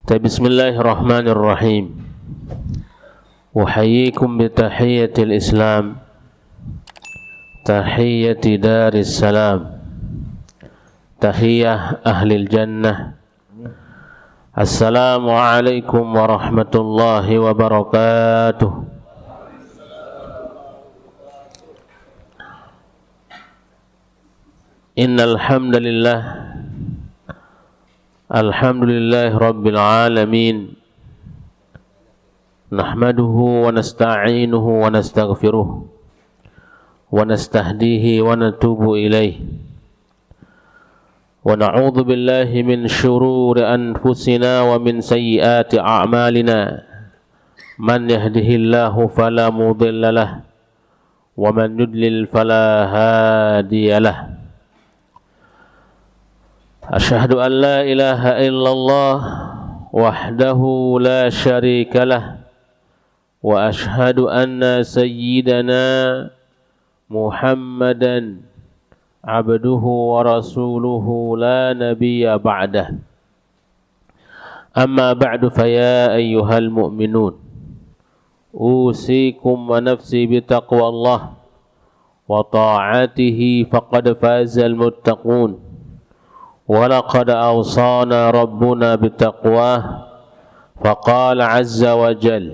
Bismillahirrahmanirrahim. Uhayyikum bitahiyyatil Islam, tahiyyati daris salam, tahiyyah ahlil jannah. Assalamu alaikum warahmatullahi wabarakatuh. Innal hamdalillah, alhamdulillah rabbil alamin, nahmaduhu wa nasta'inuhu wa nastaghfiruh wa nastahdihi wa natubu ilaih wa na'udzu billahi min shururi anfusina wa min sayyiati a'malina. Man yahdihillahu fala mudilla lahu wa man yudlil fala hadiya lahu. Asyhadu an la ilaha illallah wahdahu la syarika lah wa asyhadu anna sayyidana Muhammadan abduhu wa rasuluhu la nabiyya ba'dah. Amma ba'du fa ya ayyuhal mu'minun, usikum wa nafsi bitaqwallah wa ta'atihi faqad fazal muttaqun. ولقد أوصانا ربنا بتقواه فقال عز وجل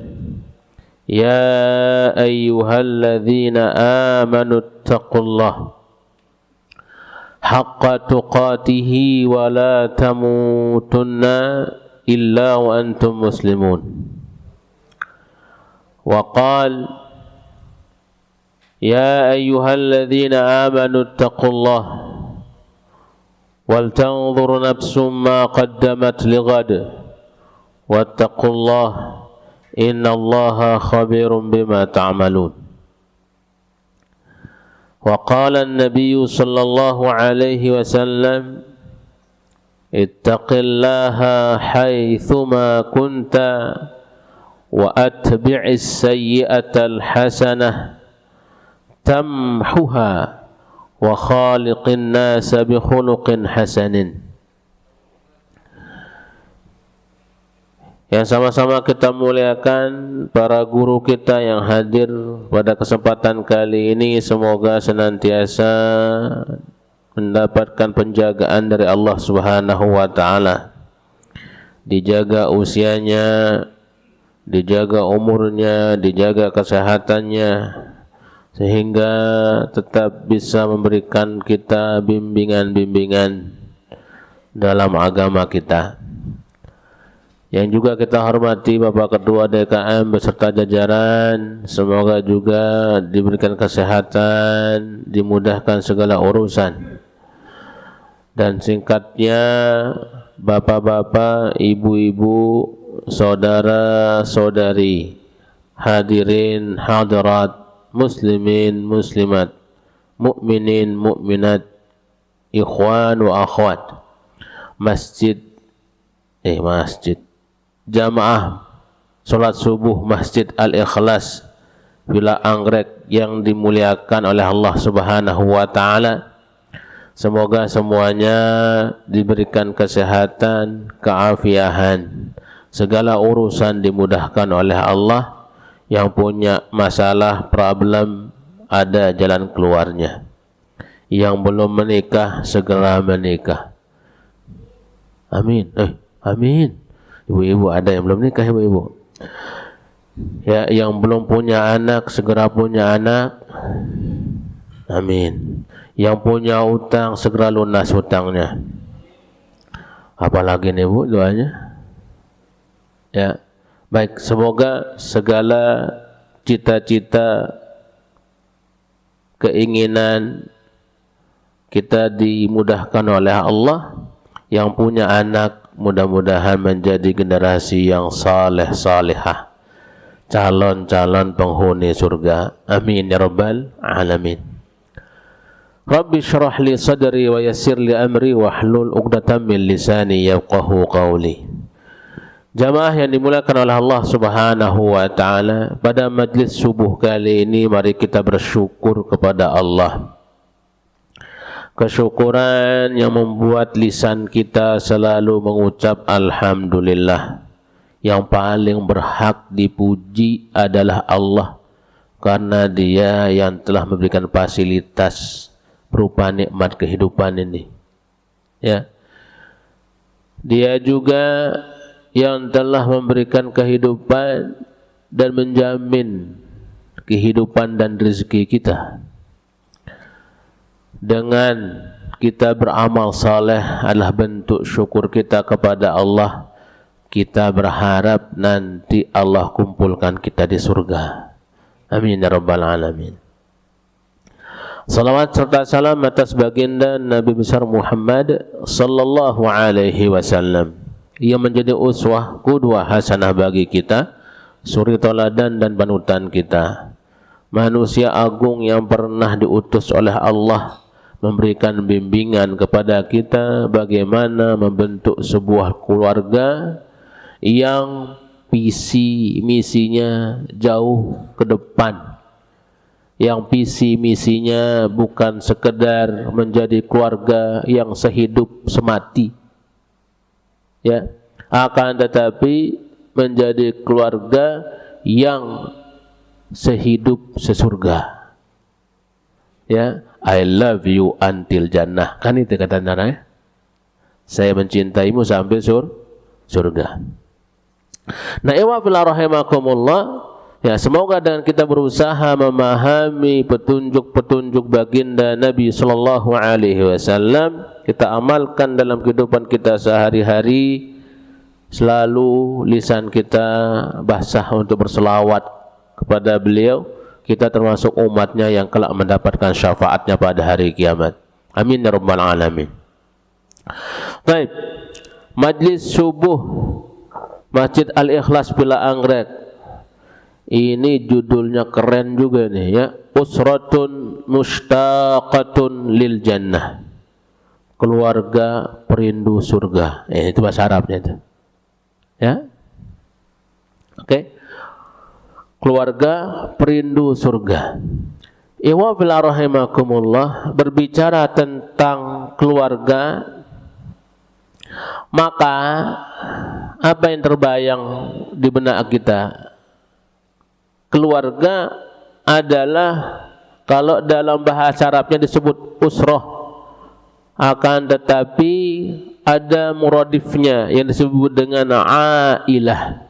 يا أيها الذين آمنوا اتقوا الله حق تقاته ولا تموتن إلا وأنتم مسلمون. وقال يا أيها الذين آمنوا اتقوا الله وَلْتَنْظُرْ نَفْسٌ مَا قَدَّمَتْ لِغَدٍ وَاتَّقُوا اللَّهَ إِنَّ اللَّهَ خَبِيرٌ بِمَا تَعْمَلُونَ. وقال النبي صلى الله عليه وسلم اتق الله حيثما كنت وأتبع السيئة الحسنة تمحها wa khaliqin nasa bi khuluqin hasanin. Yang sama-sama kita muliakan para guru kita yang hadir pada kesempatan kali ini, semoga senantiasa mendapatkan penjagaan dari Allah Subhanahu wa taala. Dijaga usianya, dijaga umurnya, dijaga kesehatannya, sehingga tetap bisa memberikan kita bimbingan-bimbingan dalam agama kita. Yang juga kita hormati Bapak Ketua DKM beserta jajaran, semoga juga diberikan kesehatan, dimudahkan segala urusan. Dan singkatnya, Bapak-bapak, ibu-ibu, saudara-saudari, hadirin hadirat, muslimin muslimat, mukminin mukminat, ikhwan wa akhwat, masjid jamaah salat subuh Masjid Al-Ikhlas Villa Anggrek yang dimuliakan oleh Allah Subhanahu wa taala. Semoga semuanya diberikan kesehatan, keafiahan, segala urusan dimudahkan oleh Allah. Yang punya masalah, problem, ada jalan keluarnya. Yang belum menikah, segera menikah. Amin. Amin. Ibu-ibu ada yang belum nikah, ibu-ibu. Ya, yang belum punya anak, segera punya anak. Amin. Yang punya utang, segera lunas utangnya. Apalagi nih Bu doanya? Ya. Baik, semoga segala cita-cita, keinginan kita dimudahkan oleh Allah. Yang punya anak mudah-mudahan menjadi generasi yang saleh salihah, calon-calon penghuni surga. Amin ya rabbal alamin. Rabbi syrah li sadri wa yassir li amri wahlul 'uqdatam min lisani yafqahu qawli. Jamaah yang dimuliakan oleh Allah Subhanahu wa taala, pada majlis subuh kali ini mari kita bersyukur kepada Allah. Kesyukuran yang membuat lisan kita selalu mengucap alhamdulillah. yang paling berhak dipuji adalah Allah, karena Dia yang telah memberikan fasilitas berupa nikmat kehidupan ini. Ya. Dia juga yang telah memberikan kehidupan dan menjamin kehidupan dan rezeki kita. Dengan kita beramal saleh adalah bentuk syukur kita kepada Allah. Kita berharap nanti Allah kumpulkan kita di surga. Amin ya rabbal alamin. Salawat serta salam atas baginda Nabi besar Muhammad sallallahu alaihi wasallam yang menjadi uswah qudwah hasanah bagi kita, suri teladan dan panutan kita. Manusia agung yang pernah diutus oleh Allah memberikan bimbingan kepada kita bagaimana membentuk sebuah keluarga yang visi misinya jauh ke depan, yang visi misinya bukan sekedar menjadi keluarga yang sehidup semati, ya, akan tetapi menjadi keluarga yang sehidup sesurga. Ya, I love you until jannah. Kan itu kata Nabi. Saya mencintaimu sampai surga. Nah, iwa fillah rahimakumullah. Ya, semoga dengan kita berusaha memahami petunjuk-petunjuk baginda Nabi sallallahu alaihi wasallam, kita amalkan dalam kehidupan kita sehari-hari, selalu lisan kita basah untuk berselawat kepada beliau. Kita termasuk umatnya yang kelak mendapatkan syafaatnya pada hari kiamat. Amin ya rabbal alamin. Baik, majlis subuh Masjid Al-Ikhlas Bila Anggrek. Ini judulnya keren juga nih ya. Usratun mushtaqatun lil jannah. Keluarga perindu surga. Itu bahasa Arabnya itu. Ya. Oke. Keluarga perindu surga. Iwa fillah rahimakumullah, berbicara tentang keluarga, maka apa yang terbayang di benak kita? Keluarga adalah, kalau dalam bahasa Arabnya disebut usroh, akan tetapi ada muradifnya yang disebut dengan ailah.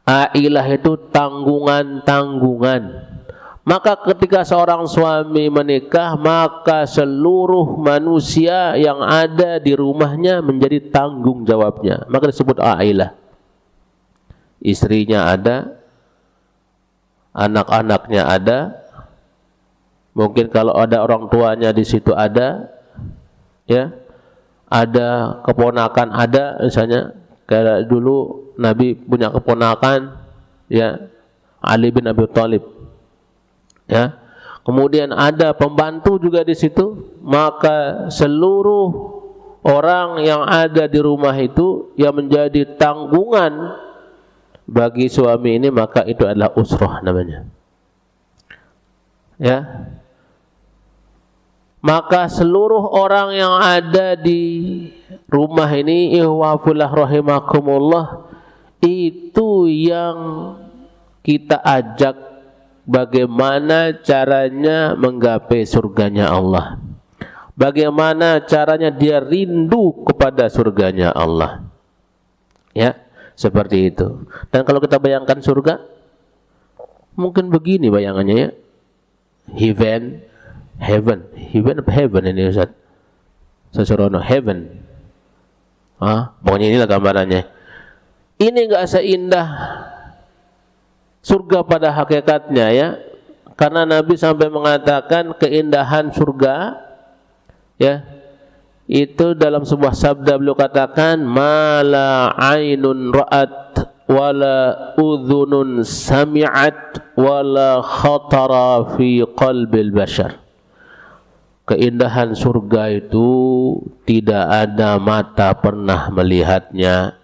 Ailah itu tanggungan-tanggungan. Maka ketika seorang suami menikah, maka seluruh manusia yang ada di rumahnya menjadi tanggung jawabnya. Maka disebut ailah. Istrinya ada, anak-anaknya ada, mungkin kalau ada orang tuanya di situ ada, ya, ada keponakan ada, misalnya kayak dulu Nabi punya keponakan, ya, Ali bin Abi Thalib, ya. Kemudian ada pembantu juga di situ, maka seluruh orang yang ada di rumah itu yang menjadi tanggungan bagi suami ini, maka itu adalah usrah namanya. Ya. Maka seluruh orang yang ada di rumah ini, ihwafullah rahimakumullah, itu yang kita ajak bagaimana caranya menggapai surganya Allah. Bagaimana caranya dia rindu kepada surganya Allah. Ya, seperti itu. Dan kalau kita bayangkan surga, mungkin begini bayangannya ya. Heaven ini Ustaz. Seserono heaven. Pokoknya inilah gambarannya. Ini enggak seindah surga pada hakikatnya ya. Karena Nabi sampai mengatakan keindahan surga ya, itu dalam sebuah sabda beliau katakan, mala ainun ra'at wala udhunun sami'at wala khatara fi qalbil bashar. Keindahan surga itu tidak ada mata pernah melihatnya,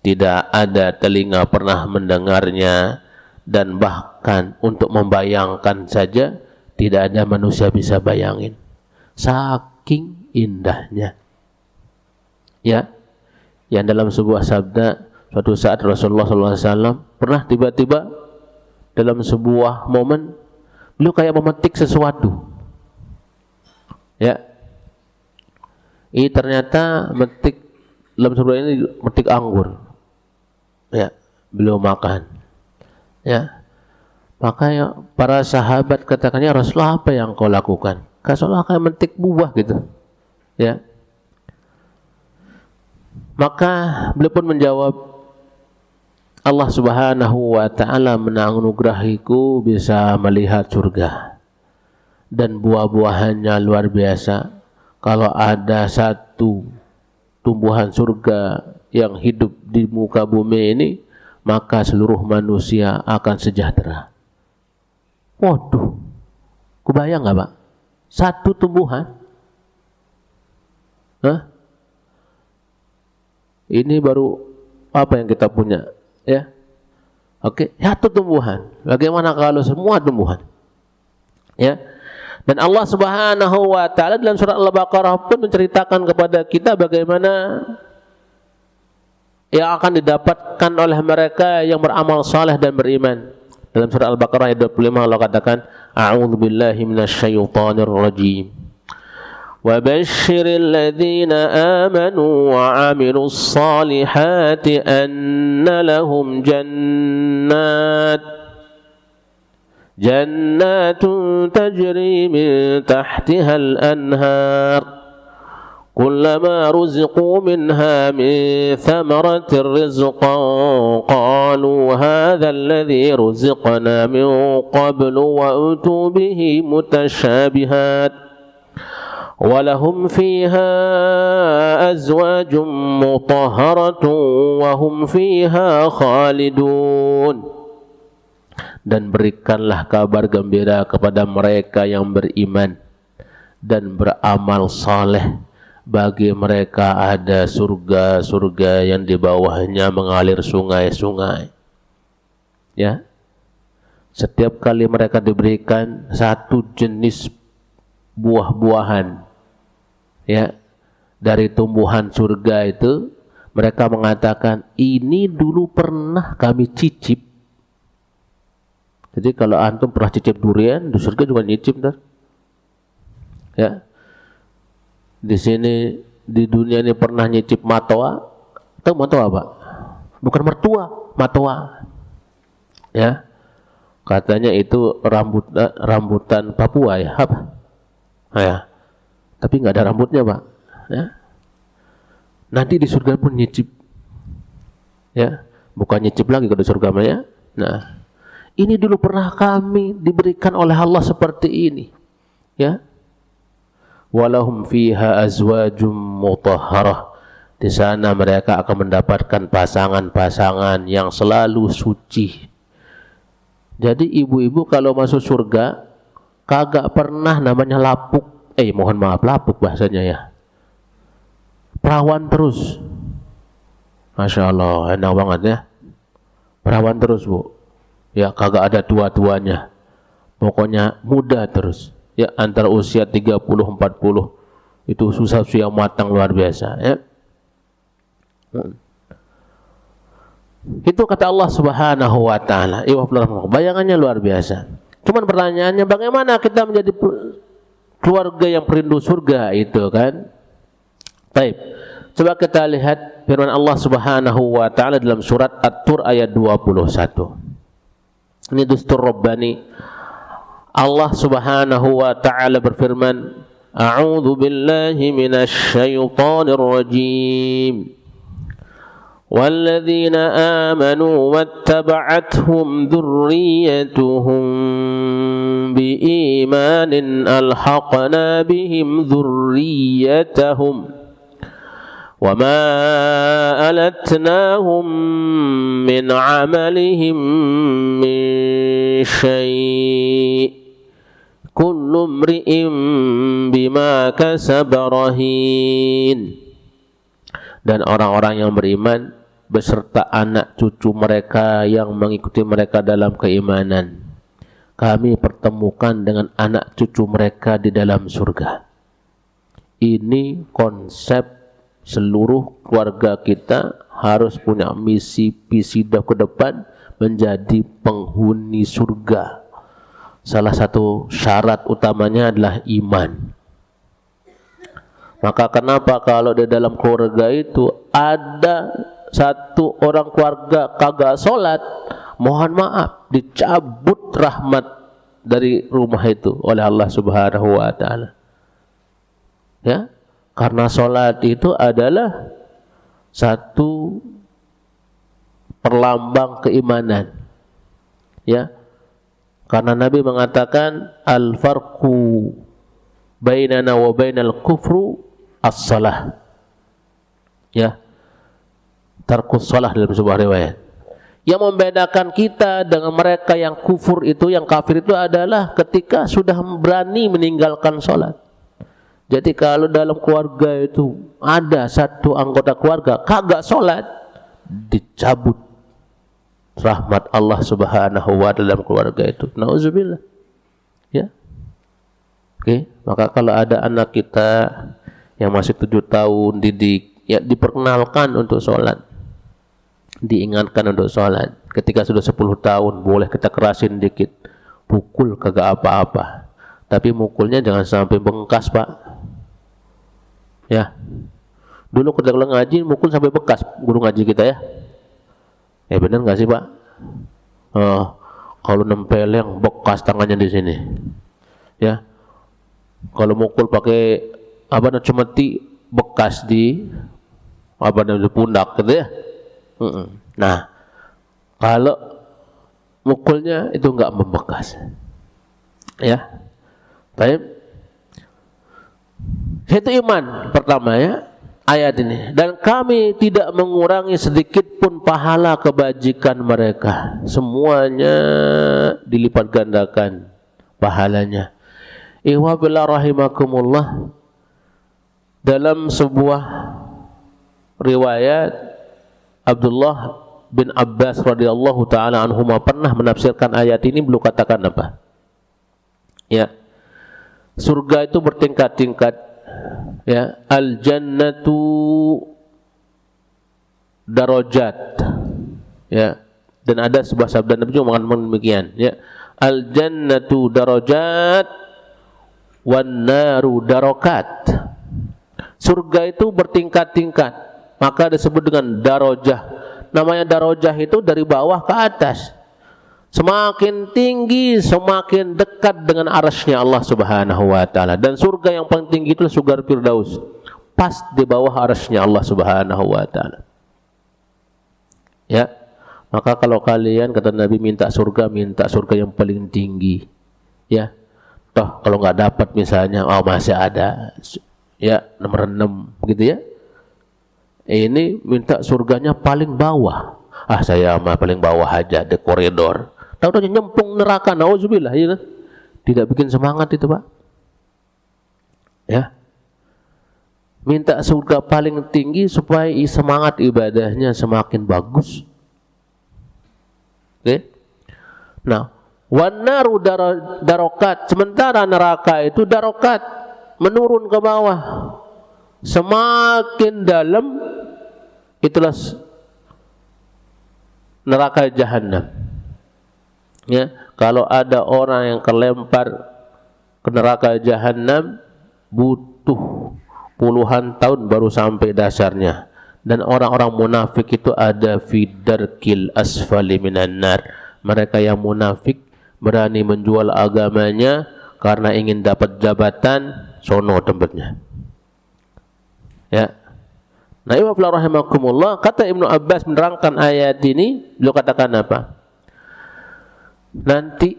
tidak ada telinga pernah mendengarnya, dan bahkan untuk membayangkan saja tidak ada manusia bisa bayangin. Saking indahnya. Ya, yang dalam sebuah sabda, Suatu saat Rasulullah SAW pernah tiba-tiba dalam sebuah momen beliau kayak memetik sesuatu. Ya, ini ternyata metik dalam surga ini metik anggur. Ya, beliau makan. Ya, makanya para sahabat katakannya, Rasulullah apa yang kau lakukan? Rasulullah kayak metik buah gitu. Ya, maka beliau pun menjawab, Allah Subhanahu wa ta'ala menganugerahiku bisa melihat surga dan buah-buahannya luar biasa. Kalau ada satu tumbuhan surga yang hidup di muka bumi ini, maka seluruh manusia akan sejahtera. Waduh, kebayang nggak Pak? Satu tumbuhan? Hah? Ini baru apa yang kita punya? Ya, oke, satu tumbuhan. Bagaimana kalau semua tumbuhan? Ya, dan Allah Subhanahu wa ta'ala dalam surat Al-Baqarah pun menceritakan kepada kita bagaimana yang akan didapatkan oleh mereka yang beramal saleh dan beriman. Dalam surat Al-Baqarah ayat 25 Allah katakan, A'udzu billahi minasyaitonir rajim. وَبَشِّرِ الَّذِينَ آمَنُوا وَعَمِلُوا الصَّالِحَاتِ أَنَّ لَهُمْ جَنَّاتٌ تَجْرِي مِنْ تَحْتِهَا الْأَنْهَارُ كُلَّمَا رُزِقُوا مِنْهَا مِنْ ثَمَرَةٍ رِزْقًا قَالُوا هَذَا الَّذِي رُزِقْنَا مِنْ قَبْلُ وَأُتُوا بِهِ مُتَشَابِهًا وَلَهُمْ فِيهَا أَزْوَاجٌ مُطَهَّرَةٌ وَهُمْ فِيهَا خَالِدُونَ. Dan berikanlah kabar gembira kepada mereka yang beriman dan beramal saleh. Bagi mereka ada surga-surga yang di bawahnya mengalir sungai-sungai. Ya, setiap kali mereka diberikan satu jenis buah-buahan, ya, dari tumbuhan surga itu, mereka mengatakan ini dulu pernah kami cicip. Jadi kalau antum pernah cicip durian, di surga juga nyicip, ntar. Ya, di sini di dunia ini pernah nyicip matoa. Tahu matoa Pak? Bukan mertua, matoa. Ya, katanya itu rambutan Papua ya, apa? Ya, tapi nggak ada rambutnya Pak. Ya, nanti di surga pun nyicip. Ya, bukan nyicip lagi kalau di surga ya. Nah, ini dulu pernah kami diberikan oleh Allah seperti ini. Ya, walahum fiha azwajum mutahharah. Di sana mereka akan mendapatkan pasangan-pasangan yang selalu suci. Jadi ibu-ibu kalau masuk surga kagak pernah namanya lapuk. Mohon maaf, lapuk bahasanya ya. Perawan terus. Masya Allah, enak banget ya. Perawan terus Bu. Ya, kagak ada tua-tuanya. Pokoknya muda terus. Ya, antara usia 30-40. Itu susah-susah matang luar biasa ya. Itu kata Allah Subhanahu wa ta'ala. Bayangannya luar biasa. Cuman pertanyaannya, bagaimana kita menjadi keluarga yang perindu surga itu kan? Baik. Coba kita lihat firman Allah Subhanahu wa ta'ala dalam surat At-Tur ayat 21. Ini dustur Rabbani. Allah Subhanahu wa ta'ala berfirman, A'udzu billahi minasy syaithanir rajim. وَالَّذِينَ آمَنُوا وَاتَّبَعَتْهُمْ ذُرِّيَّتُهُمْ بِإِيمَانٍ أَلْحَقْنَا بِهِمْ ذُرِّيَّتَهُمْ وَمَا أَلَتْنَاهُمْ مِنْ عَمَلِهِمْ مِنْ شَيْءٍ كُلُّ امْرِئٍ بِمَا كَسَبَ رَهِينٌ. Dan orang-orang yang beriman beserta anak cucu mereka yang mengikuti mereka dalam keimanan, kami pertemukan dengan anak cucu mereka di dalam surga. Ini konsep seluruh keluarga kita harus punya misi visi ke depan menjadi penghuni surga. Salah satu syarat utamanya adalah iman. Maka kenapa kalau di dalam keluarga itu ada satu orang keluarga kagak sholat, mohon maaf, dicabut rahmat dari rumah itu oleh Allah Subhanahu wa taala. Ya, karena sholat itu adalah satu perlambang keimanan. Ya. Karena Nabi mengatakan al-farqu bainana wa bainal kufru as-salah. Ya. Tarkus shalah dalam sebuah riwayat. Yang membedakan kita dengan mereka yang kufur itu, yang kafir itu adalah ketika sudah berani meninggalkan sholat. Jadi kalau dalam keluarga itu ada satu anggota keluarga kagak sholat, dicabut rahmat Allah Subhanahu wa taala dalam keluarga itu. Nauzubillah. Ya. Oke, maka kalau ada anak kita yang masih 7 tahun didik, ya diperkenalkan untuk sholat. Diingatkan untuk sholat. Ketika sudah 10 tahun boleh kita kerasin dikit. Pukul kagak apa-apa. Tapi mukulnya jangan sampai bengkas, Pak. Ya. Dulu ketika ngaji mukul sampai bekas guru ngaji kita ya. Benar nggak sih Pak? Kalau nempeleng bekas tangannya di sini. Ya. Kalau mukul pakai cemeti bekas di di pundak gitu ya. Nah, kalau mukulnya itu nggak membekas. Ya. Baik. Itu iman pertama ya. Ayat ini, dan kami tidak mengurangi sedikit pun pahala kebajikan mereka, semuanya dilipat gandakan pahalanya. Ihwa billah rahimakumullah, dalam sebuah riwayat Abdullah bin Abbas radhiyallahu taala anhuma pernah menafsirkan ayat ini, beliau katakan apa? Ya, surga itu bertingkat-tingkat. Ya, al-jannatu darajat. Ya, dan ada sebuah sabda Nabi juga mengatakan demikian, ya. Al-jannatu darajat wan naru darakat. Surga itu bertingkat-tingkat, maka disebut dengan darajah. Namanya darajah itu dari bawah ke atas. Semakin tinggi, semakin dekat dengan arasy-Nya Allah Subhanahu wa taala. Dan surga yang paling tinggi itu surga Firdaus, pas di bawah arasy-Nya Allah Subhanahu wa taala. Ya. Maka kalau kalian kata Nabi minta surga yang paling tinggi. Ya. Toh kalau nggak dapat misalnya masih ada ya nomor 6 gitu ya. Ini minta surganya paling bawah. Saya mah paling bawah aja di koridor. Tahu-tahu nyempung neraka, nauzubillah, ya kan? Tidak bikin semangat itu, Pak. Ya. Minta surga paling tinggi supaya semangat ibadahnya semakin bagus. Oke? Nah, wan naru darokat, sementara neraka itu darokat, menurun ke bawah. Semakin dalam itulah neraka jahanam. Ya, kalau ada orang yang kelempar ke neraka jahanam butuh puluhan tahun baru sampai dasarnya. Dan orang-orang munafik itu ada fi darkil asfali minan nar. Mereka yang munafik berani menjual agamanya karena ingin dapat jabatan, sono tempatnya. Ya. Nah, rahimakumullah, kata Ibnu Abbas menerangkan ayat ini, beliau katakan apa? Nanti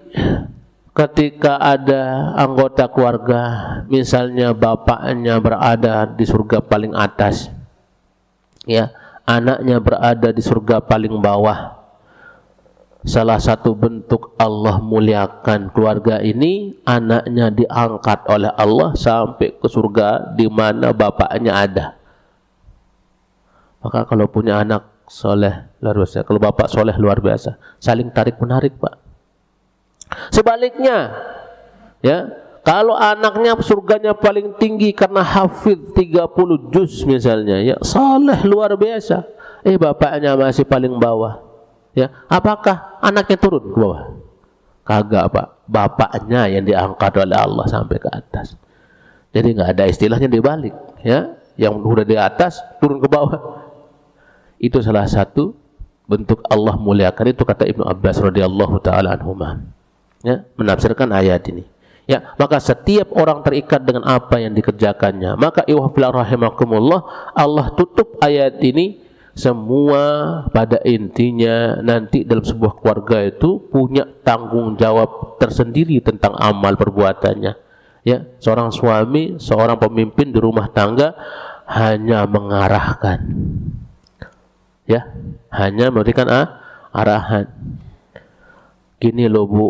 ketika ada anggota keluarga, misalnya bapaknya berada di surga paling atas, ya, anaknya berada di surga paling bawah. Salah satu bentuk Allah muliakan keluarga ini, anaknya diangkat oleh Allah sampai ke surga di mana bapaknya ada. Maka kalau punya anak soleh luar biasa, kalau bapak soleh luar biasa, saling tarik menarik Pak. Sebaliknya, ya, Kalau anaknya surganya paling tinggi karena hafidh 30 juz misalnya, ya saleh luar biasa. Bapaknya masih paling bawah. Ya, apakah anaknya turun ke bawah? Kagak, Pak. Bapaknya yang diangkat oleh Allah sampai ke atas. Jadi nggak ada istilahnya dibalik, ya. Yang udah di atas turun ke bawah. Itu salah satu bentuk Allah muliakan, itu kata Ibnu Abbas radhiyallahu taala anhuma. Ya, menafsirkan ayat ini. Ya, maka setiap orang terikat dengan apa yang dikerjakannya. Maka iwafil rahimakumullah, Allah tutup ayat ini semua pada intinya nanti dalam sebuah keluarga itu punya tanggung jawab tersendiri tentang amal perbuatannya. Ya, seorang suami, seorang pemimpin di rumah tangga hanya mengarahkan. Ya, hanya memberikan arahan. Gini loh Bu,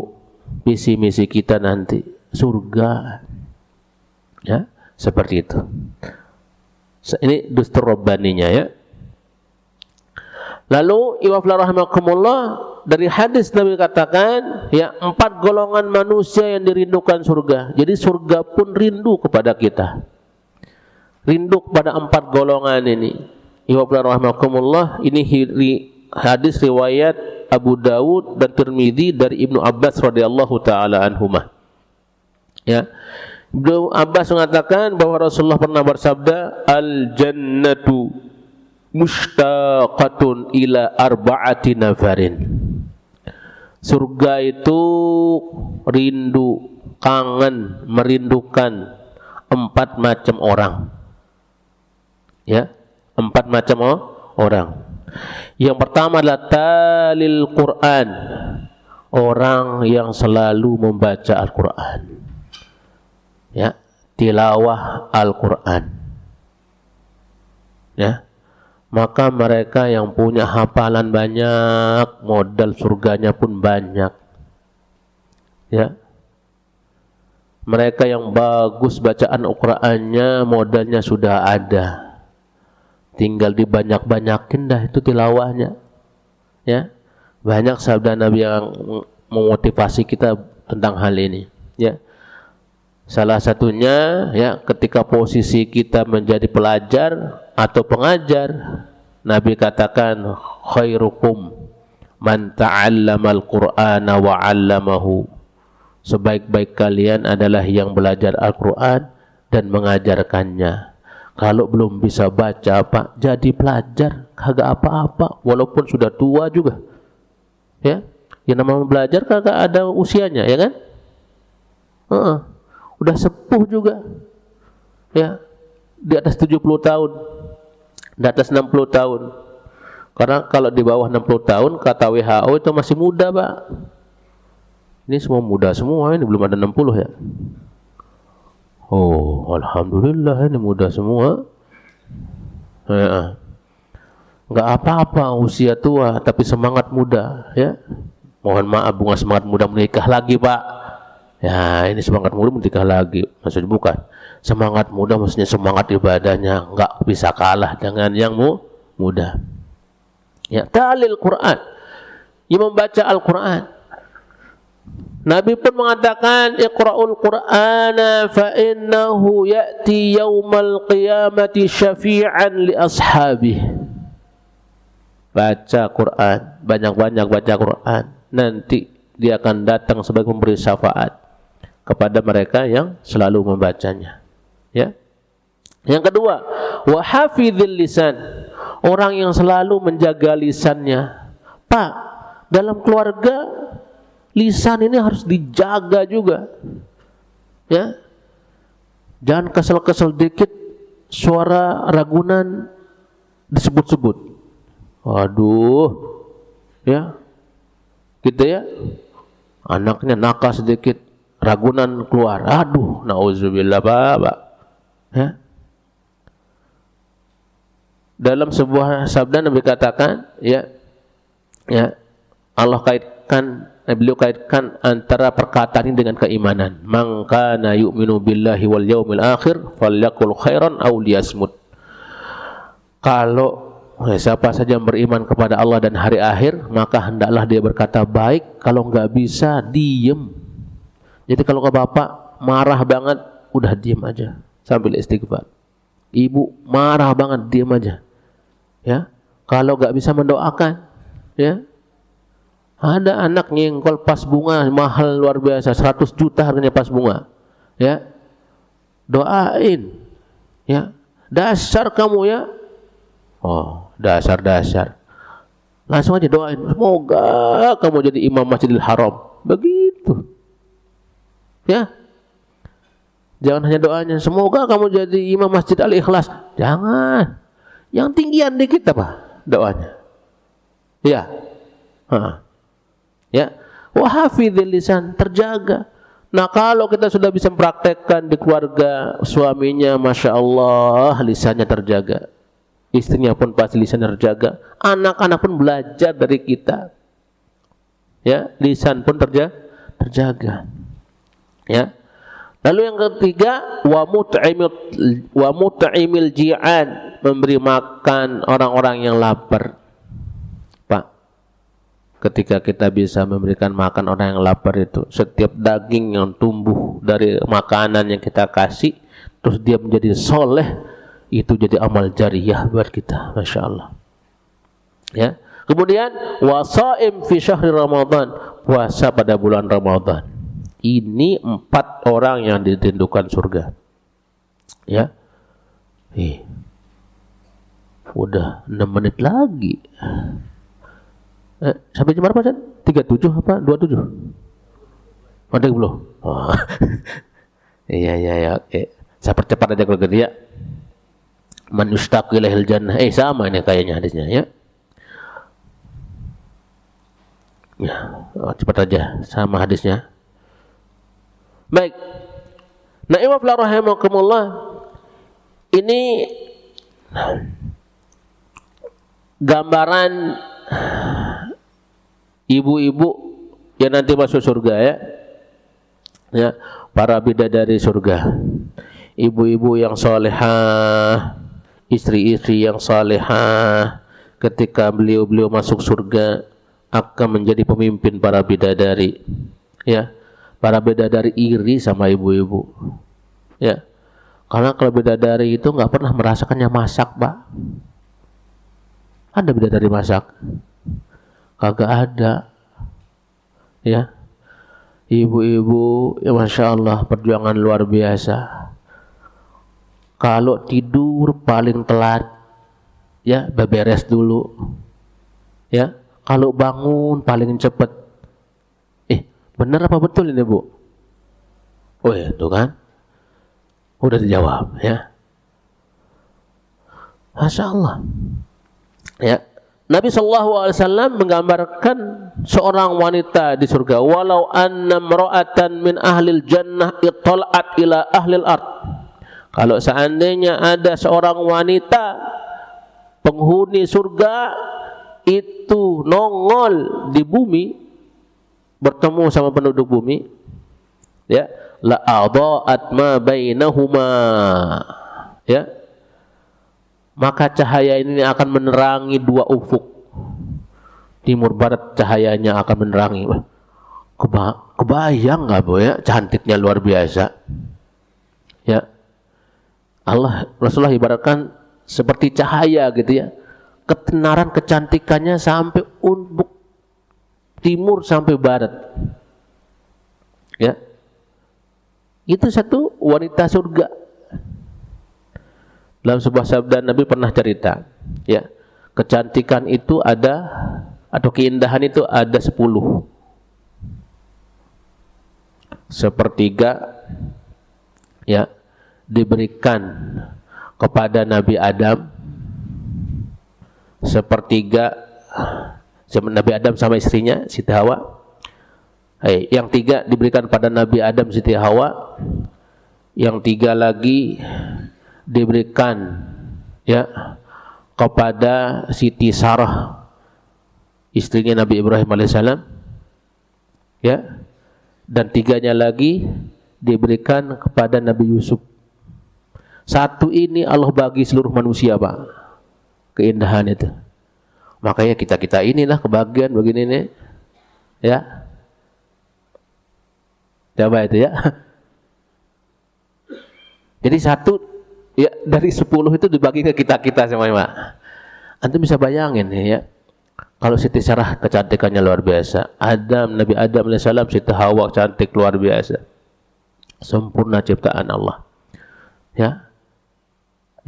visi misi kita nanti surga, ya seperti itu. Ini dustur rabbaninya, ya. Lalu iwafla rahimakumullah, dari hadis Nabi katakan, ya 4 golongan manusia yang dirindukan surga. Jadi surga pun rindu kepada kita, rindu kepada 4 golongan ini. Iwafla rahimakumullah, ini hadis riwayat Abu Dawud dan Tirmidzi dari Ibnu Abbas radhiyallahu taala anhumah. Ya, Ibnu Abbas mengatakan bahwa Rasulullah pernah bersabda, al-jannatu mushtaqatun ila arba'ati nafarin. Surga itu rindu, kangen, merindukan 4 macam orang. Ya, 4 macam orang. Yang pertama adalah talil Quran, orang yang selalu membaca Al-Quran. Ya, tilawah Al-Quran. Ya, maka mereka yang punya hafalan banyak, modal surganya pun banyak. Ya, mereka yang bagus bacaan Al-Qurannya, modalnya sudah ada, tinggal dibanyak-banyakin dah itu tilawahnya. Ya, banyak sabda Nabi yang memotivasi kita tentang hal ini. Ya, salah satunya, ya, ketika posisi kita menjadi pelajar atau pengajar, Nabi katakan, khairukum man ta'allamal Qur'ana wa 'allamahu. Sebaik-baik kalian adalah yang belajar Al-Quran dan mengajarkannya. Kalau belum bisa baca, Pak, jadi pelajar kagak apa-apa, walaupun sudah tua juga. Ya, yang namanya belajar kagak ada usianya, ya kan? Udah sepuh juga, ya, di atas 70 tahun, di atas 60 tahun. Karena kalau di bawah 60 tahun kata WHO itu masih muda, Pak. Ini semua muda semua, ini belum ada 60 ya. Oh, alhamdulillah ini muda semua. Ya, nggak apa-apa usia tua tapi semangat muda, ya. Mohon maaf, bunga semangat muda menikah lagi, Pak. Ya, ini semangat muda menikah lagi, maksudnya bukan semangat muda, maksudnya semangat ibadahnya nggak bisa kalah dengan yang muda. Ya, ta'lil Quran, yang membaca Al-Quran. Nabi pun mengatakan, iqra'ul Qur'ana fa innahu ya'ti yaumal qiyamati syafi'an li ashabih. Baca Quran, banyak-banyak baca Quran, nanti dia akan datang sebagai pemberi syafaat kepada mereka yang selalu membacanya. Ya. Yang kedua, wa hafizil lisan, orang yang selalu menjaga lisannya. Pak, dalam keluarga lisan ini harus dijaga juga. Ya. Jangan kesel-kesel dikit suara ragunan disebut-sebut. Waduh. Ya. Gitu ya. Anaknya nakal sedikit, ragunan keluar, aduh, nauzubillah, Pak. Ya. Dalam sebuah sabda Nabi katakan, ya, beliau kaitkan antara perkataan ini dengan keimanan. Man kana yu'minu billahi wal yaumil akhir falyaqul khairan aw liyasmut. Kalau siapa saja yang beriman kepada Allah dan hari akhir, maka hendaklah dia berkata baik, kalau enggak bisa diem. Jadi kalau ke bapak marah banget, udah diam aja sambil istighfar. Ibu marah banget, diam aja. Ya, kalau nggak bisa mendoakan, ya. Ada anak nyengkol pas bunga mahal luar biasa, 100 juta harganya pas bunga. Ya. Doain. Ya. Dasar kamu ya. Oh, dasar. Langsung aja doain, semoga kamu jadi imam Masjidil Haram. Begitu. Ya. Jangan hanya doanya, semoga kamu jadi imam Masjid Al-Ikhlas. Jangan. Yang tinggian dikit apa doanya? Ya. Ya. Wa hafizil lisan, terjaga. Nah, kalau kita sudah bisa mempraktekkan di keluarga, suaminya Masya Allah lisannya terjaga, istrinya pun pasti lisannya terjaga, anak-anak pun belajar dari kita. Ya, lisan pun terjaga. Ya. Lalu yang ketiga, wa mut'imil ji'an, memberi makan orang-orang yang lapar. Pak, ketika kita bisa memberikan makan orang yang lapar itu, setiap daging yang tumbuh dari makanan yang kita kasih, terus dia menjadi soleh, itu jadi amal jariyah buat kita, Masya Allah. Ya. Kemudian wasaim fi syahri Ramadan, puasa pada bulan Ramadan. Ini 4 orang yang ditentukan surga. Ya. Udah 6 menit lagi. Sampai jam berapa, Chan? 37 apa 27? Ada belum? Oh. Iya, oke. Saya percepat aja kalau gitu ya. Man yushtaqu ilaihil jannah. Sama ini kayaknya hadisnya ya. Ya, cepat aja sama hadisnya. Baik. Nah, Imam rahimakumullah, ini gambaran ibu-ibu yang nanti masuk surga ya. Ya, para bidadari surga. Ibu-ibu yang salehah, istri-istri yang salehah, ketika beliau masuk surga akan menjadi pemimpin para bidadari. Ya. Para bidadari iri sama ibu-ibu. Ya. Karena kalau bidadari itu nggak pernah merasakannya masak, Pak. Ada bidadari masak? Kagak ada. Ya. Ibu-ibu, ya Masya Allah, perjuangan luar biasa. Kalau tidur paling telat, ya beberes dulu. Ya. Kalau bangun paling cepat. Benar apa betul ini, Bu? Oh ya, tuh kan. Udah dijawab ya. Masya Allah. Ya. Nabi SAW menggambarkan seorang wanita di surga. Walau anna mra'atan min ahlil jannah ittala'at ila ahlil ard. Kalau seandainya ada seorang wanita penghuni surga itu nongol di bumi, bertemu sama penduduk bumi, ya, la adaat ma bainahuma, ya, maka cahaya ini akan menerangi 2 ufuk, timur barat cahayanya akan menerangi. Kebayang nggak, Bu, ya, cantiknya luar biasa, ya. Rasulullah ibaratkan seperti cahaya gitu ya, ketenaran kecantikannya sampai ufuk timur sampai barat. Ya. Itu satu wanita surga. Dalam sebuah sabda Nabi pernah cerita, ya. Kecantikan itu ada, atau keindahan itu ada 10. Sepertiga ya diberikan kepada Nabi Adam. Sepertiga Nabi Adam sama istrinya Siti Hawa. Yang 3 diberikan pada Nabi Adam Siti Hawa. Yang 3 lagi diberikan ya kepada Siti Sarah, istrinya Nabi Ibrahim alaihissalam. Ya. Dan 3-nya lagi diberikan kepada Nabi Yusuf. 1 ini Allah bagi seluruh manusia, Pak. Keindahan itu. Makanya kita inilah kebahagiaan begini nih, ya. Coba itu ya. Jadi satu ya dari 10 itu dibagi ke kita-kita semuanya, Pak. Antum bisa bayangin ya. Kalau Siti Sarah kecantikannya luar biasa, Nabi Adam alaihissalam, Siti Hawa cantik luar biasa, sempurna ciptaan Allah, ya.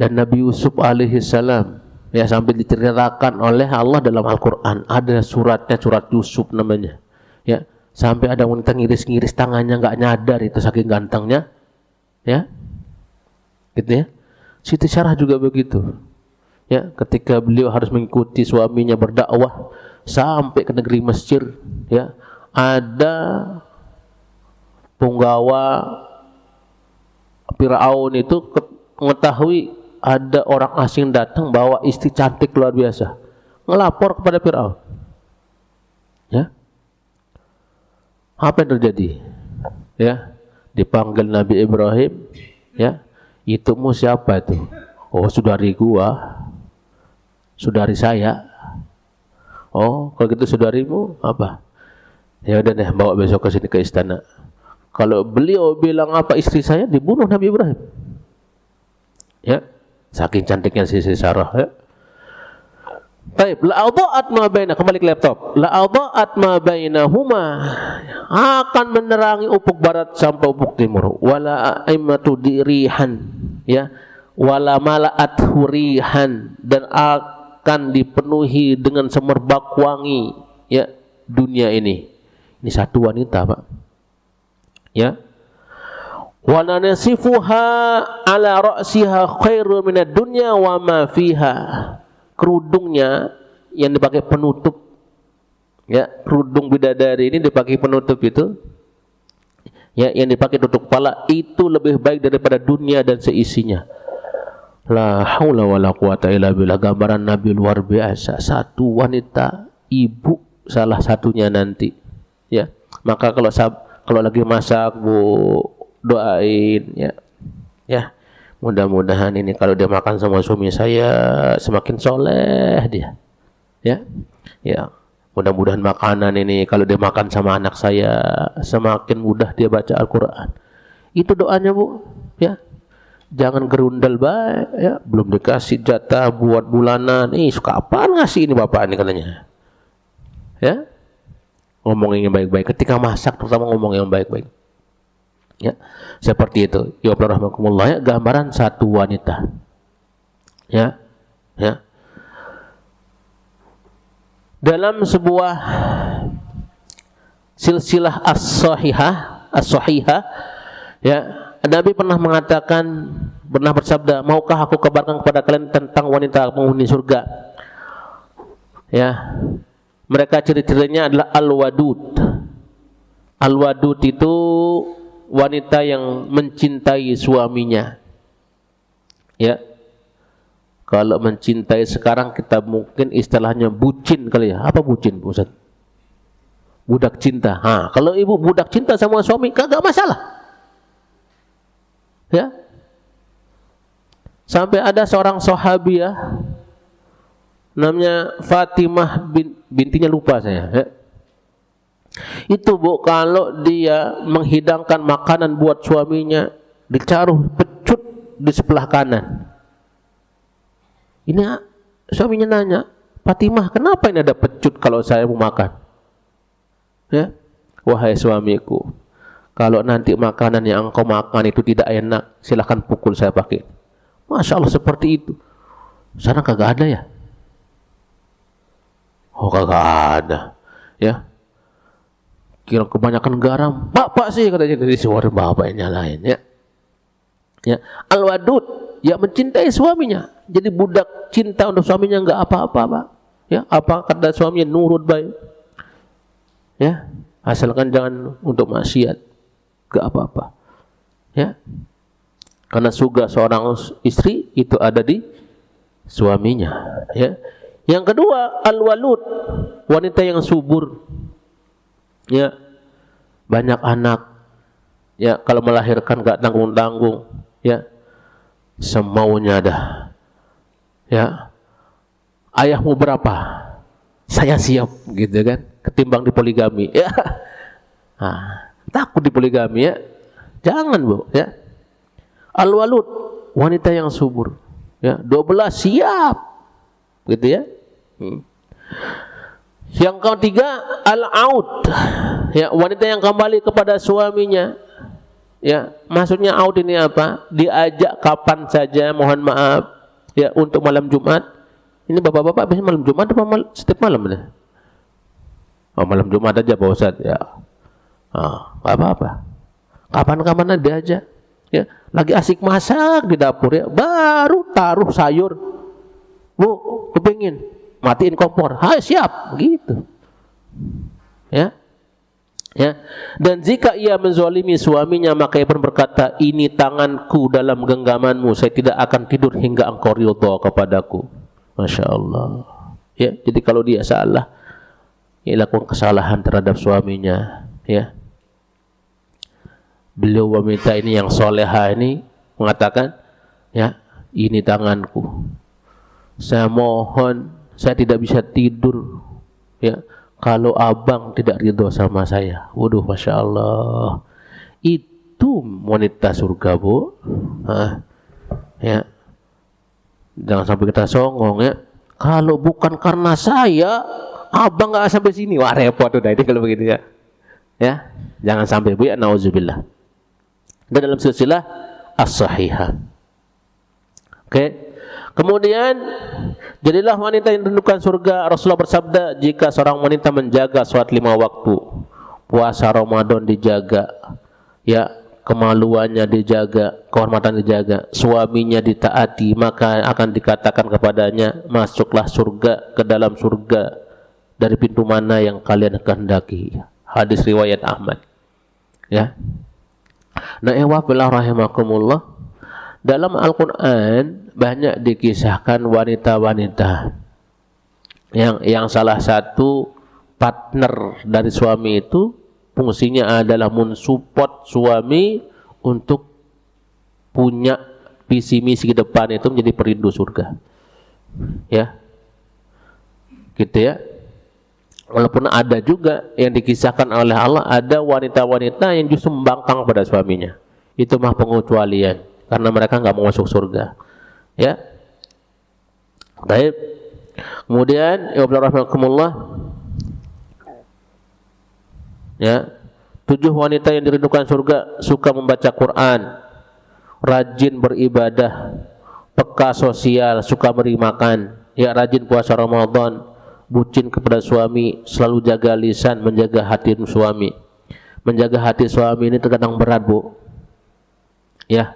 Dan Nabi Yusuf alaihissalam, ya, sampai diceritakan oleh Allah dalam Al-Quran, ada suratnya, surat Yusuf namanya, ya. Sampai ada wanita ngiris-ngiris tangannya nggak nyadar itu saking gantengnya, ya, gitu ya. Siti Sarah juga begitu. Ya, ketika beliau harus mengikuti suaminya berdakwah sampai ke negeri Mesir, ya, ada penggawa Firaun itu mengetahui ada orang asing datang bawa istri cantik luar biasa, ngelapor kepada Firaun. Ya, apa yang terjadi? Ya, dipanggil Nabi Ibrahim. Ya, itumu siapa itu? Oh, saudari gua. Saudari saya. Oh, kalau gitu saudarimu apa? Ya udah deh, bawa besok ke sini ke istana. Kalau beliau bilang apa istri saya, dibunuh Nabi Ibrahim. Ya, saking cantiknya Siti Sarah, ya. Baik, la'adha'at ma baina, kembali ke laptop. La'adha'at ma bainahuma, akan menerangi ufuk barat sampai ufuk timur. Wala aimatu dirihan, ya. Wala mala'at hurihan, dan akan dipenuhi dengan semerbak wangi, ya, dunia ini. Ini satu wanita, Pak, ya. Wa nanasifuha ala ra'siha khairu minad dunya wa ma fiha. Kerudungnya yang dipakai penutup, ya, kerudung bidadari ini dipakai penutup itu, ya, yang dipakai tutup kepala itu lebih baik daripada dunia dan seisinya. La haula wala quwata illa billah. Gambaran Nabi luar biasa. Satu wanita, ibu salah satunya nanti, ya. Maka kalau lagi masak, Bu, doain, ya, ya, mudah-mudahan ini kalau dia makan sama suami saya semakin soleh dia, ya, ya. Mudah-mudahan makanan ini kalau dia makan sama anak saya semakin mudah dia baca Al-Quran. Itu doanya, Bu, ya. Jangan gerundal baik, ya, belum dikasih jatah buat bulanan. Suka apaan ngasih ini bapak ini katanya. Ya, ngomong yang baik-baik. Ketika masak terutama ngomong yang baik-baik. Ya, seperti itu. Ya Allah rahmatullah, ya, gambaran satu wanita. Ya, ya. Dalam sebuah silsilah as-sahihah, ya, Nabi pernah mengatakan, pernah bersabda, maukah aku kabarkan kepada kalian tentang wanita penghuni surga? Ya, mereka ciri-cirinya adalah al-wadud. Al-wadud itu wanita yang mencintai suaminya. Ya, kalau mencintai sekarang kita mungkin istilahnya bucin kali ya. Apa bucin, Ustaz? Budak cinta. Kalau ibu budak cinta sama suami, kagak masalah. Ya, sampai ada seorang sahabiah namanya Fatimah bintinya lupa saya, ya. Itu, Bu, kalau dia menghidangkan makanan buat suaminya ditaruh pecut di sebelah kanan. Ini suaminya nanya, Fatimah, kenapa ini ada pecut kalau saya mau makan? Ya, wahai suamiku, kalau nanti makanan yang engkau makan itu tidak enak, silahkan pukul saya pakai. Masya Allah, seperti itu. Sana kagak ada ya? Oh, kagak ada, ya. Kira kebanyakan garam, bapak sih katanya, dari suara bapak yang nyalain, ya. Ya, al-wadud, ya, mencintai suaminya. Jadi budak cinta untuk suaminya enggak apa-apa, Pak. Ya, apa kata suaminya nurut baik. Ya, asalkan jangan untuk maksiat. Gak apa-apa, ya, karena surga seorang istri itu ada di suaminya, ya. Yang kedua, al-walud, wanita yang subur, ya, banyak anak, ya, kalau melahirkan gak tanggung-tanggung, ya, semaunya dah, ya. Ayahmu berapa? Saya siap, gitu kan, ketimbang di poligami, ya. Takut di poligami, ya, jangan, Bu, ya. Al-walud, wanita yang subur. Ya, 12 siap. Gitu ya. Yang ketiga, al-aud. Ya, wanita yang kembali kepada suaminya. Ya, maksudnya aud ini apa? Diajak kapan saja, mohon maaf, ya, untuk malam Jumat. Ini bapak-bapak biasanya malam Jumat apa setiap malam nih? Oh, malam Jumat aja Pak Ustadz, ya. Nggak apa-apa. Kapan-kapan diajak. Ya, lagi asik masak di dapur ya, baru taruh sayur. Bu, kepingin matiin kompor. Hai, siap, gitu. Ya. Ya. Dan jika ia menzalimi suaminya, maka ia pun berkata, ini tanganku dalam genggamanmu, saya tidak akan tidur hingga engkau ridha kepadaku. Masya Allah. Ya, jadi kalau dia salah, ia lakukan kesalahan terhadap suaminya. Ya, beliau wanita ini yang soleha ini mengatakan, ya, ini tanganku, saya mohon, saya tidak bisa tidur, ya, kalau abang tidak ridho sama saya. Waduh, Masya Allah. Itu wanita surga, Bu. Ya. Jangan sampai kita songong ya. Kalau bukan karena saya, abang gak sampai sini. Wah, repot udah ini kalau begitu ya. Ya, jangan sampai, Bu, ya, nauzubillah. Dan dalam silsilah as-sahihah. Oke. Kemudian jadilah wanita yang rindukan surga. Rasulullah bersabda, jika seorang wanita menjaga sholat 5 waktu, puasa Ramadan dijaga, ya, kemaluannya dijaga, kehormatan dijaga, suaminya ditaati, maka akan dikatakan kepadanya, masuklah surga, ke dalam surga dari pintu mana yang kalian kehendaki. Hadis riwayat Ahmad. Ya. Nah, ewafilah rahimakumullah, dalam Al-Quran banyak dikisahkan wanita-wanita yang salah satu partner dari suami itu fungsinya adalah mensupport suami untuk punya visi misi ke depan itu menjadi perindu surga. Ya, gitu ya. Walaupun ada juga yang dikisahkan oleh Allah, ada wanita-wanita yang justru membangkang pada suaminya. Itu mah pengecualian, karena mereka nggak mau masuk surga. Ya. Baik. Kemudian, ya rahmatullah. Ya. 7 wanita yang dirindukan surga, suka membaca Quran, rajin beribadah, peka sosial, suka beri makan, ya, rajin puasa Ramadan, bucin kepada suami, selalu jaga lisan, menjaga hati suami. Menjaga hati suami ini terkadang berat, Bu. Ya.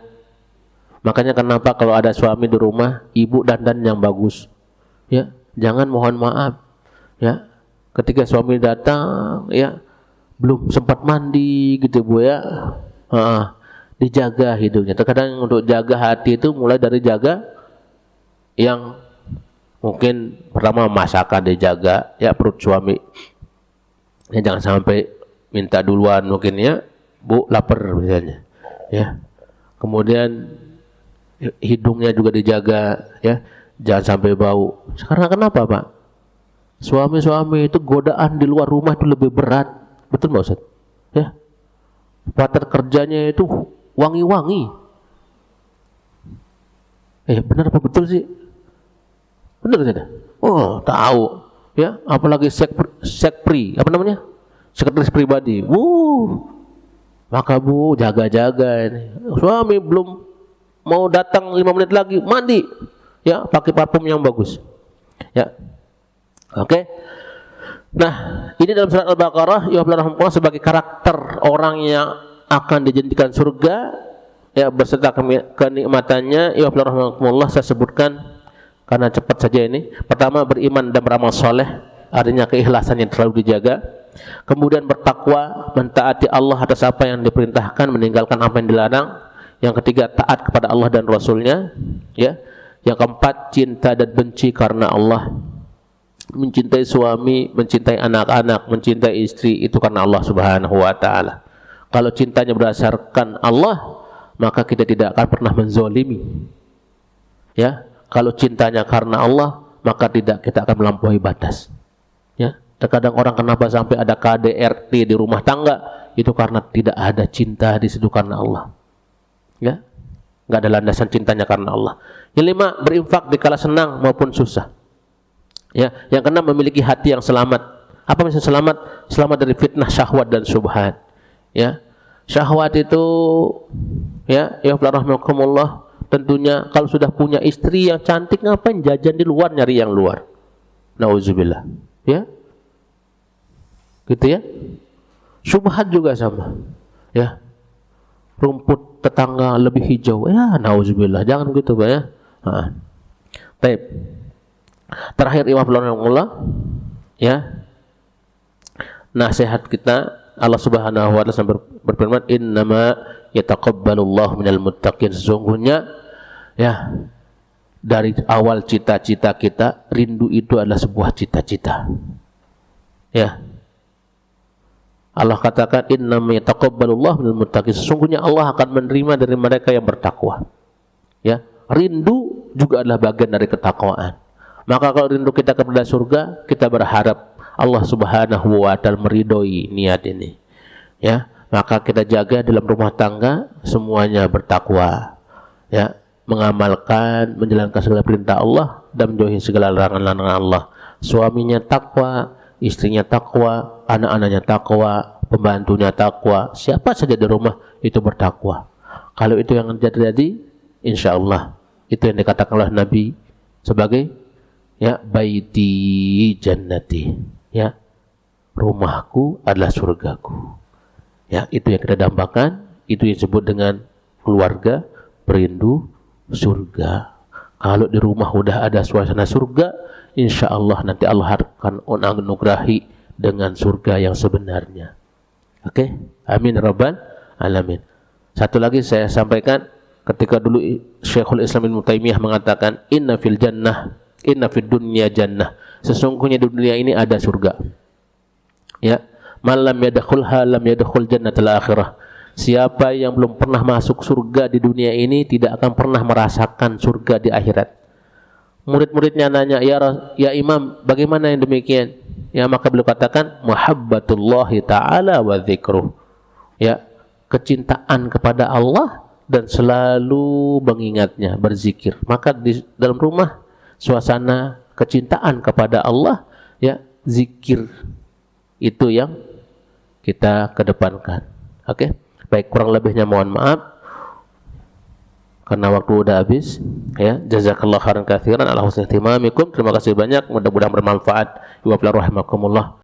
Makanya kenapa kalau ada suami di rumah, ibu dandan yang bagus. Ya, jangan mohon maaf. Ya, ketika suami datang, ya, belum sempat mandi gitu, Bu, ya. Dijaga hidungnya. Terkadang untuk jaga hati itu mulai dari jaga yang mungkin pertama masakan dijaga, ya, perut suami. Ya, jangan sampai minta duluan mungkin, ya, Bu, lapar misalnya. Ya. Kemudian hidungnya juga dijaga, ya, jangan sampai bau. Karena kenapa, Pak? Suami-suami itu godaan di luar rumah itu lebih berat, betul Pak Ustaz? Ya, partner kerjanya itu wangi-wangi. Benar apa betul sih? Benar saja. Oh, tahu, ya. Apalagi sekpri, apa namanya? Sekretaris pribadi. Maka Bu, jaga-jaga ini. Suami belum mau datang 5 menit lagi, mandi, ya, pakai parfum yang bagus, ya. Oke. Nah, ini dalam surat Al-Baqarah, ya, sebagai karakter orang yang akan dijadikan surga, ya, beserta kenikmatannya, ya, saya sebutkan karena cepat saja ini. Pertama, beriman dan beramal soleh, artinya keikhlasan yang selalu dijaga. Kemudian bertakwa, mentaati Allah atas apa yang diperintahkan, meninggalkan apa yang dilarang. Yang ketiga, taat kepada Allah dan Rasulnya, ya. Yang keempat, cinta dan benci karena Allah. Mencintai suami, mencintai anak-anak, mencintai istri, itu karena Allah Subhanahu wa ta'ala. Kalau cintanya berdasarkan Allah, maka kita tidak akan pernah menzolimi. Ya, kalau cintanya karena Allah, maka tidak kita akan melampaui batas. Ya, terkadang orang kenapa sampai ada KDRT di rumah tangga, itu karena tidak ada cinta di situ karena Allah. Ya, nggak ada landasan cintanya karena Allah. Yang 5, berinfak dikala senang maupun susah. Ya, yang keenam, memiliki hati yang selamat. Apa maksud selamat? Selamat dari fitnah syahwat dan syubhat. Ya, syahwat itu ya rahmatullah, tentunya kalau sudah punya istri yang cantik ngapain jajan di luar, nyari yang luar. Nauzubillah. Ya. Gitu ya. Syubhat juga sama. Ya. Rumput tetangga lebih hijau. Ya, nauzubillah. Jangan gitu, Pak ya. Baik. Terakhir Allah, ya. Nasihat kita, Allah Subhanahu wa taala berfirman, "Innama yataqabbalullahu minal muttaqin." Sesungguhnya ya, dari awal cita-cita kita, rindu itu adalah sebuah cita-cita. Ya. Allah katakan, "Innama yataqabbalullahu minal muttaqin." Sesungguhnya Allah akan menerima dari mereka yang bertakwa. Ya, rindu juga adalah bagian dari ketakwaan. Maka kalau rindu kita kepada surga, kita berharap Allah Subhanahu wa taala meridhoi niat ini. Ya, maka kita jaga dalam rumah tangga semuanya bertakwa. Ya, mengamalkan, menjalankan segala perintah Allah dan menjauhi segala larangan-larangan Allah. Suaminya takwa, istrinya takwa, anak-anaknya takwa, pembantunya takwa, siapa saja di rumah itu bertakwa. Kalau itu yang terjadi, insya Allah itu yang dikatakan oleh Nabi sebagai ya baiti jannati, ya rumahku adalah surgaku. Ya, itu yang kita dambakan, itu yang disebut dengan keluarga perindu surga. Kalau di rumah udah ada suasana surga, insya Allah nanti Allah akan menganugerahi dengan surga yang sebenarnya. Oke, amin rabbal alamin. Satu lagi saya sampaikan, ketika dulu Syekhul Islam Ibnu Taimiyah mengatakan, inna fil fid dunya jannah. Sesungguhnya di dunia ini ada surga. Ya, malam yadkhulha lam yadkhul jannatal akhirah. Siapa yang belum pernah masuk surga di dunia ini tidak akan pernah merasakan surga di akhirat. Murid-muridnya nanya, ya Imam, bagaimana yang demikian? Ya, maka beliau katakan, muhabbatullahi ta'ala wa dzikruh. Ya, kecintaan kepada Allah dan selalu mengingatnya, berzikir. Maka di dalam rumah suasana kecintaan kepada Allah, ya, zikir itu yang kita kedepankan. Oke? Baik, kurang lebihnya mohon maaf karena waktu udah habis. Ya, jazakallahu khairan katsiran ala husni ihtimamikum. Terima kasih banyak, mudah-mudahan bermanfaat. Wa rahimakumullah.